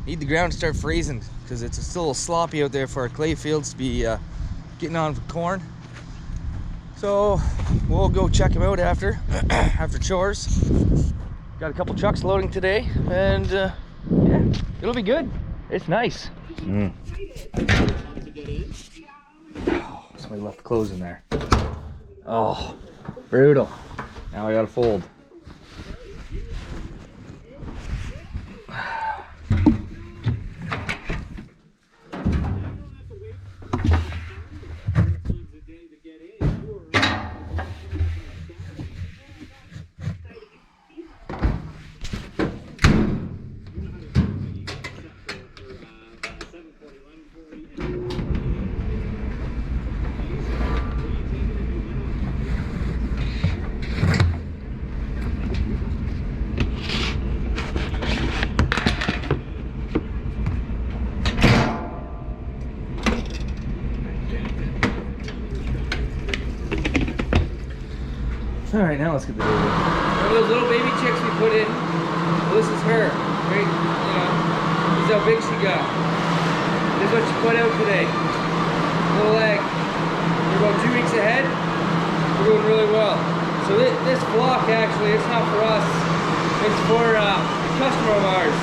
need the ground to start freezing because it's still a little sloppy out there for our clay fields to be getting on for corn. So we'll go check them out after after chores. Got a couple trucks loading today, and yeah, it'll be good. It's nice. Oh, somebody left the clothes in there. Oh, brutal. Now I gotta fold. All right, now let's get the baby. One of those little baby chicks we put in. Well, this is her, right? You know, this is how big she got. This is what she put out today. Little egg. We're about 2 weeks ahead. We're doing really well. So this flock actually, it's not for us. It's for a customer of ours.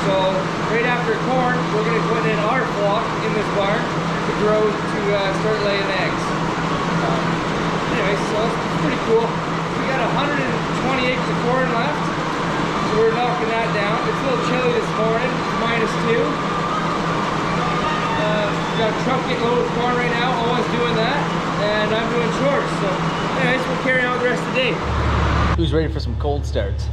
So right after corn, we're going to put in our flock in this barn to grow to start laying eggs. Anyway, so it's pretty cool. We got 120 acres of corn left, so we're knocking that down. It's a little chilly this morning, -2. Got a truck getting loaded with corn right now, always doing that, and I'm doing chores. So anyways, we'll carry on the rest of the day. Who's ready for some cold starts?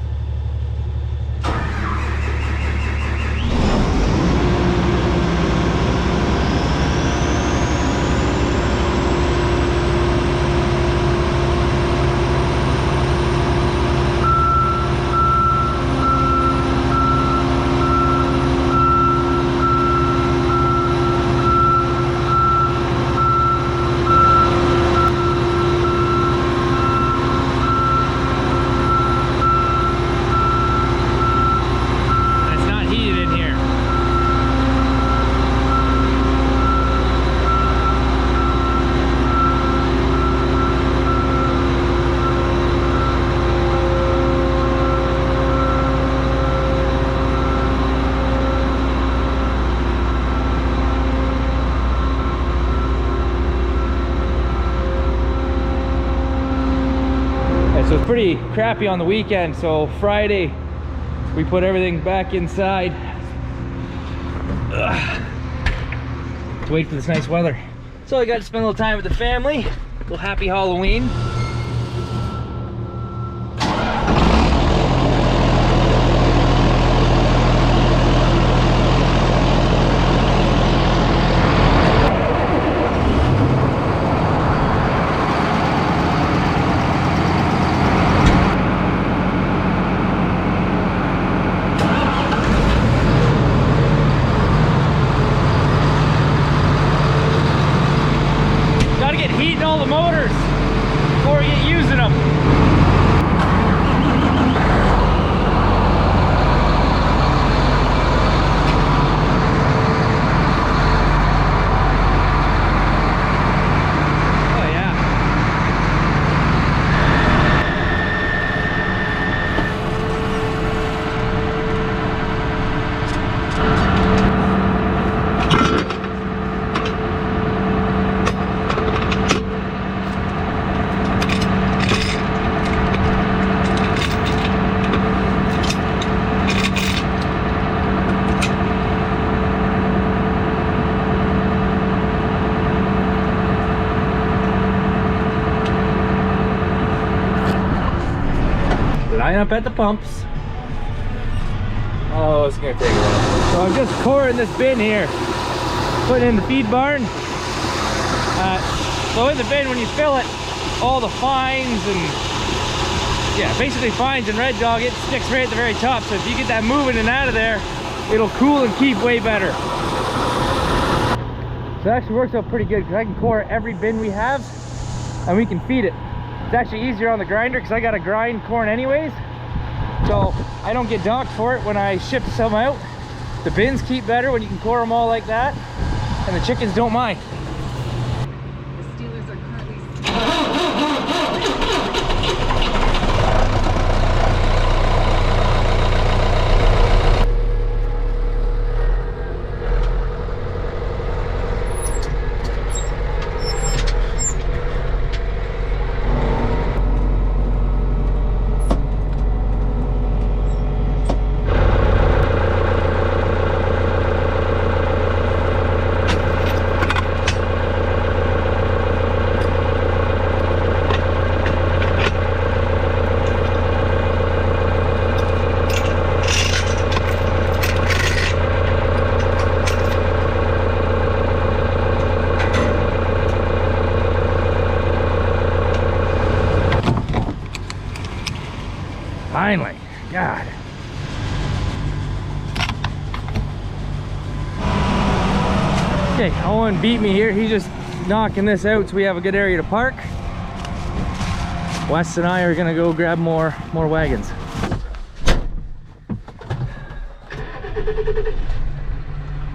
So it's pretty crappy on the weekend, so Friday we put everything back inside to wait for this nice weather. So I got to spend a little time with the family, a little happy Halloween. Heating all the motors before we get using them. Oh yeah. Line up at the pumps. Oh, it's gonna take a while. So I'm just coring this bin here, putting in the feed barn. So in the bin, when you fill it, all the fines and yeah, basically fines and red dog, it sticks right at the very top. So if you get that moving and out of there, it'll cool and keep way better. So it actually works out pretty good because I can core every bin we have and we can feed it. It's actually easier on the grinder because I got to grind corn anyways, so I don't get docked for it when I ship some out. The bins keep better when you can core them all like that, and the chickens don't mind. The Steelers are currently Finally, God. Okay, Owen beat me here. He's just knocking this out so we have a good area to park. Wes and I are gonna go grab more wagons.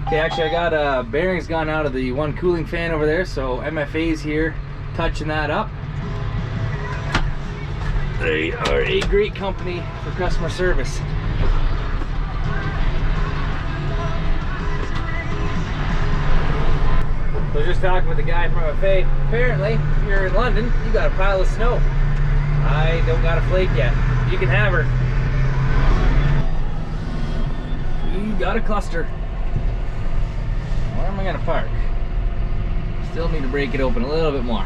Okay, actually I got bearings gone out of the one cooling fan over there, so MFA's here touching that up. They are a great company for customer service. I was just talking with the guy from MFA. Apparently, if you're in London, you got a pile of snow. I don't got a flake yet. You can have her. You got a cluster. Where am I gonna park? Still need to break it open a little bit more.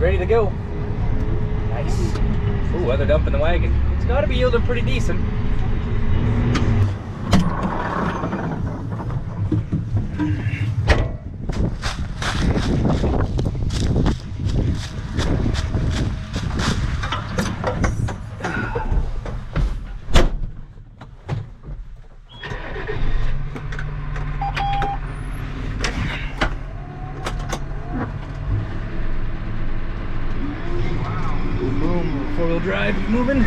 Ready to go. Nice. Ooh, weather dump in the wagon. It's got to be yielding pretty decent. Four-wheel drive moving.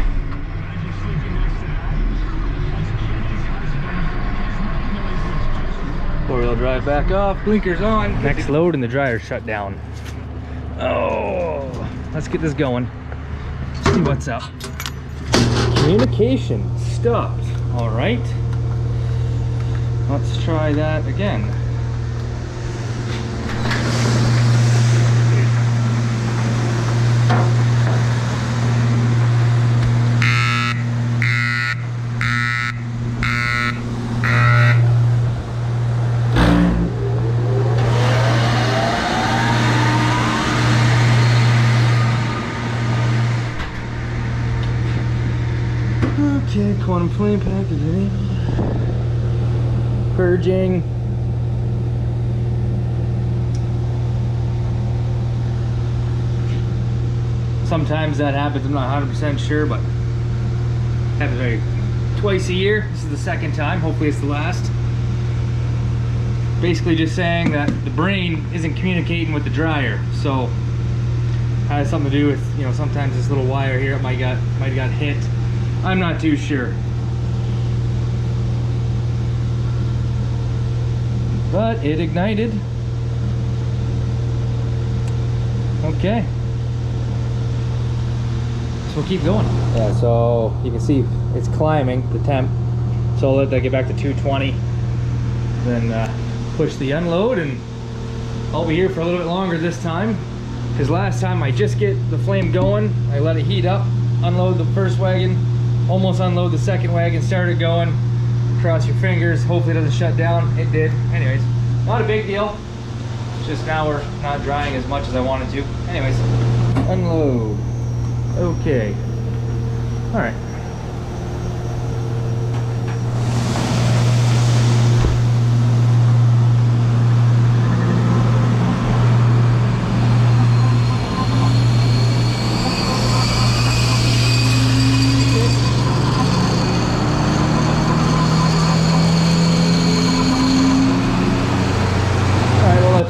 Four-wheel drive back off, blinkers on. Next load and the dryer's shut down. Oh, let's get this going. See what's up. Communication stopped. All right. Let's try that again. Okay, quantum flame package enabled. Purging. Sometimes that happens, I'm not 100% sure, but it happens maybe twice a year. This is the second time, hopefully it's the last. Basically just saying that the brain isn't communicating with the dryer, so has something to do with, you know, sometimes this little wire here might have got hit. I'm not too sure. But it ignited. Okay. So we'll keep going. Yeah, so you can see it's climbing the temp. So I'll let that get back to 220. Then push the unload, and I'll be here for a little bit longer this time. Because last time I just get the flame going, I let it heat up, unload the first wagon, almost unload the second wagon, started going. Cross your fingers, hopefully it doesn't shut down. It did. Anyways, not a big deal. It's just now we're not drying as much as I wanted to. Anyways, unload. Okay. All right.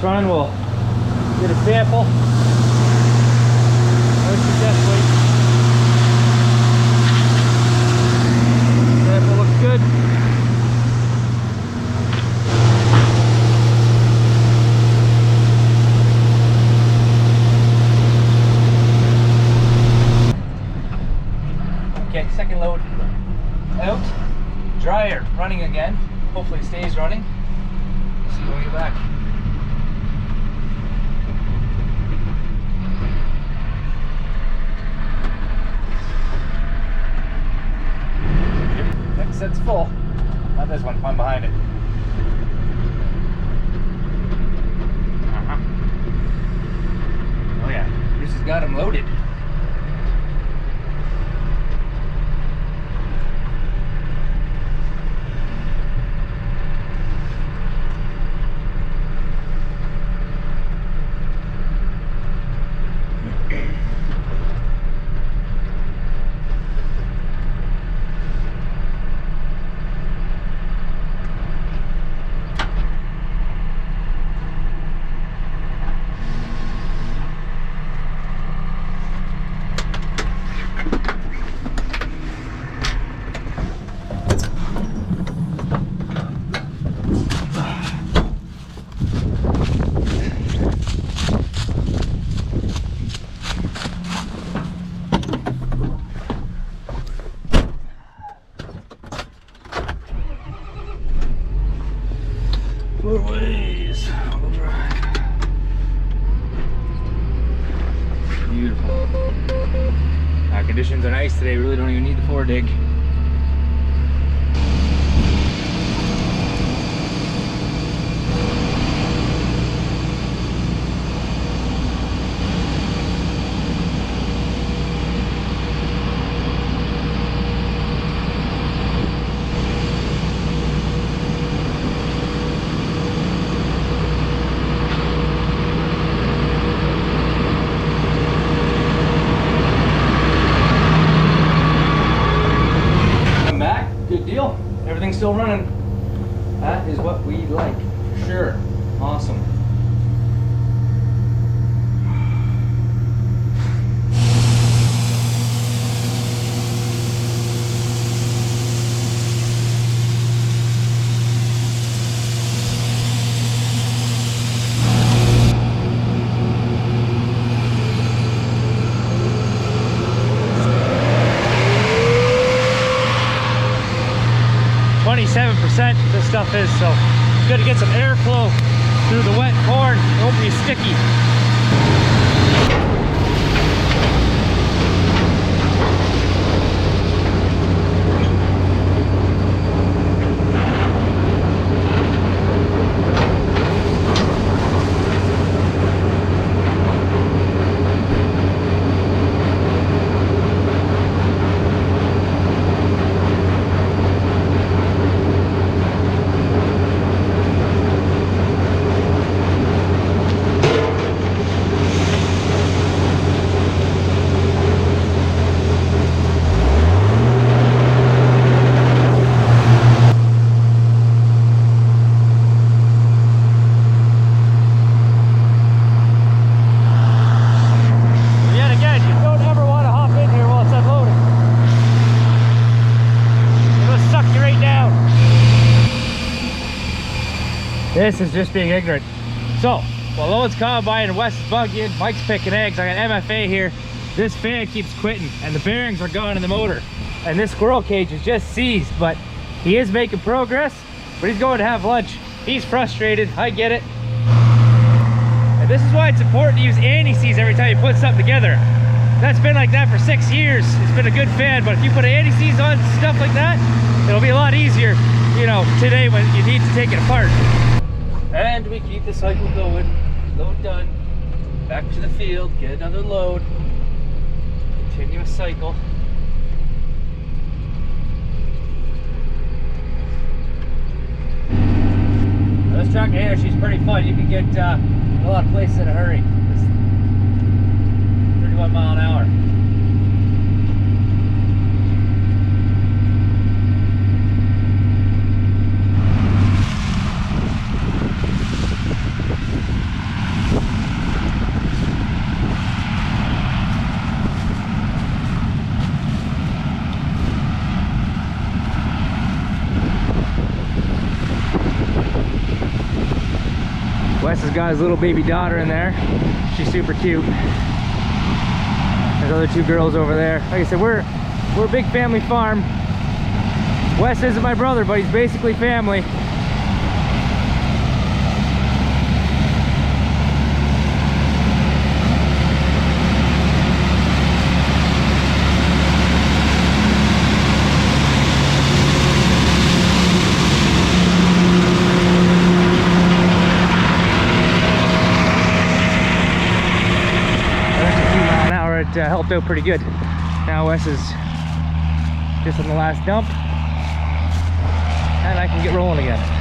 Run, we'll get a sample. No suggest weight. Sample looks good. Okay, second load out. Dryer running again. Hopefully it stays running. We'll see when we get back. Set's full. Not this one behind it. Oh yeah, Bruce has got them loaded. Motorways, all drive. Beautiful. Conditions are nice today, really don't even need the floor dig. Everything's still running. That is what we like, for sure. Awesome. This stuff is, so it's good to get some airflow through the wet corn. It won't be sticky. This is just being ignorant. So, while Owen's combine and Wes is buggying, Mike's picking eggs, I got MFA here. This fan keeps quitting and the bearings are gone in the motor. And this squirrel cage is just seized, but he is making progress, but he's going to have lunch. He's frustrated, I get it. And this is why it's important to use anti-seize every time you put something together. That's been like that for 6 years. It's been a good fan, but if you put an anti-seize on stuff like that, it'll be a lot easier, you know, today when you need to take it apart. And we keep the cycle going. Load done. Back to the field, get another load. Continuous cycle. This tractor here, she's pretty fun. You can get a lot of places in a hurry. It's 31 mile an hour. Wes has got his little baby daughter in there. She's super cute. There's other two girls over there. Like I said, we're a big family farm. Wes isn't my brother, but he's basically family. Helped out pretty good. Now Wes is just on the last dump and I can get rolling again.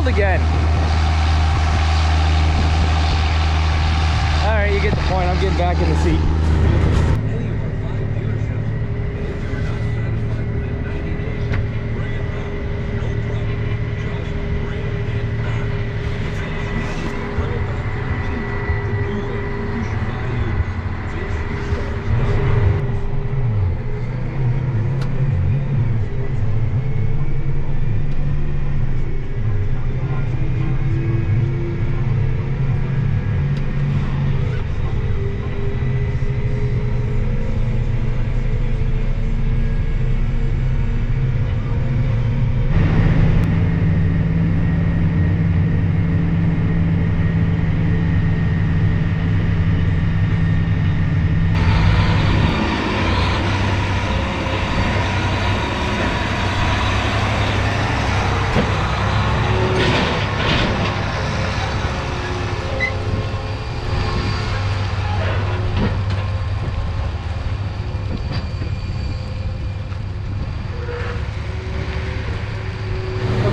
Again. All right, you get the point. I'm getting back in the seat.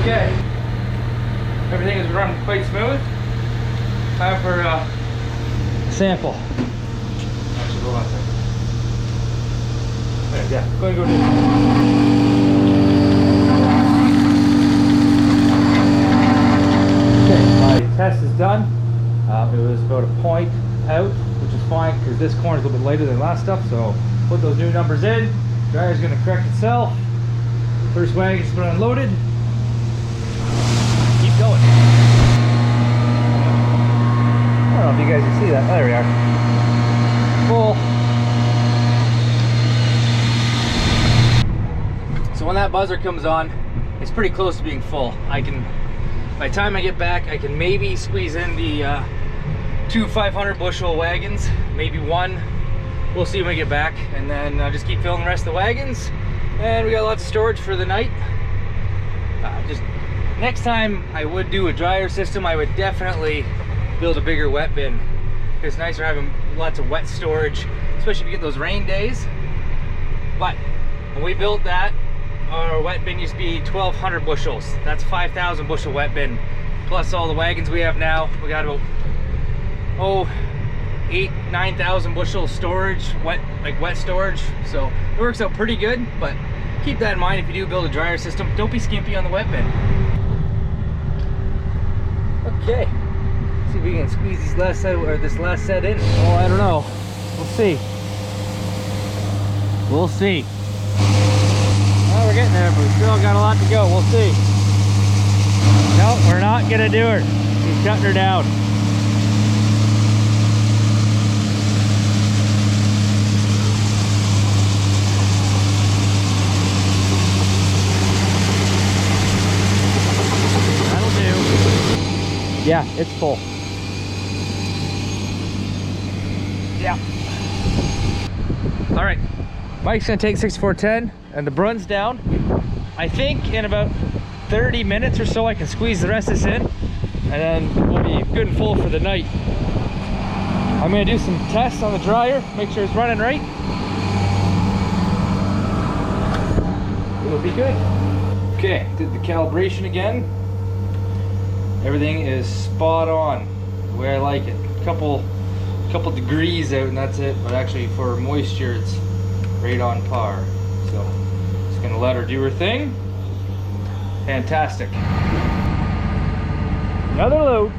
Okay, everything is running quite smooth. Time for a sample. Actually, hold on a second. There, yeah, go ahead and go do it. Okay, my test is done. It was about a point out, which is fine because this corner is a little bit lighter than last stuff. So put those new numbers in. Dryer's going to correct itself. First wagon's been unloaded. Keep going. I don't know if you guys can see that. Oh, there we are. Full. So when that buzzer comes on, it's pretty close to being full. I can, by the time I get back, I can maybe squeeze in the 2 500 bushel wagons, maybe one. We'll see when we get back, and then I'll just keep filling the rest of the wagons. And we got lots of storage for the night. Just next time I would do a dryer system, I would definitely build a bigger wet bin. It's nicer having lots of wet storage, especially if you get those rain days. But When we built that, our wet bin used to be 1,200 bushels. That's 5,000 bushel wet bin. Plus all the wagons we have now, we got about 9,000 bushel storage, wet storage. So it works out pretty good, but keep that in mind if you do build a dryer system. Don't be skimpy on the wet bin. Okay, see if we can squeeze these last set or this last set in. Oh, I don't know. We'll see. We'll see. Well, we're getting there, but we still got a lot to go. We'll see. No, we're not gonna do her. He's cutting her down. That'll do. Yeah, it's full. Yeah. All right. Mike's gonna take 6410 and the brun's down. I think in about 30 minutes or so I can squeeze the rest of this in, and then we'll be good and full for the night. I'm gonna do some tests on the dryer, make sure it's running right. It'll be good. Okay, did the calibration again. Everything is spot on the way I like it. Couple degrees out and that's it, but actually for moisture it's right on par. So just gonna let her do her thing. Fantastic. Another load.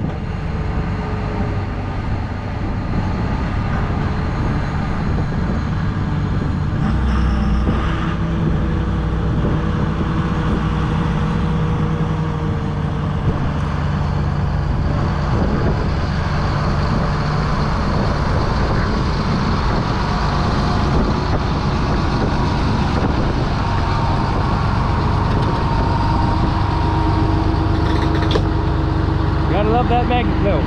Gotta love that magnet flow.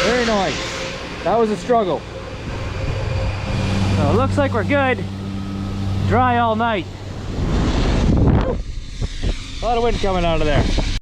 Very nice. That was a struggle. So it looks like we're good. Dry all night. A lot of wind coming out of there.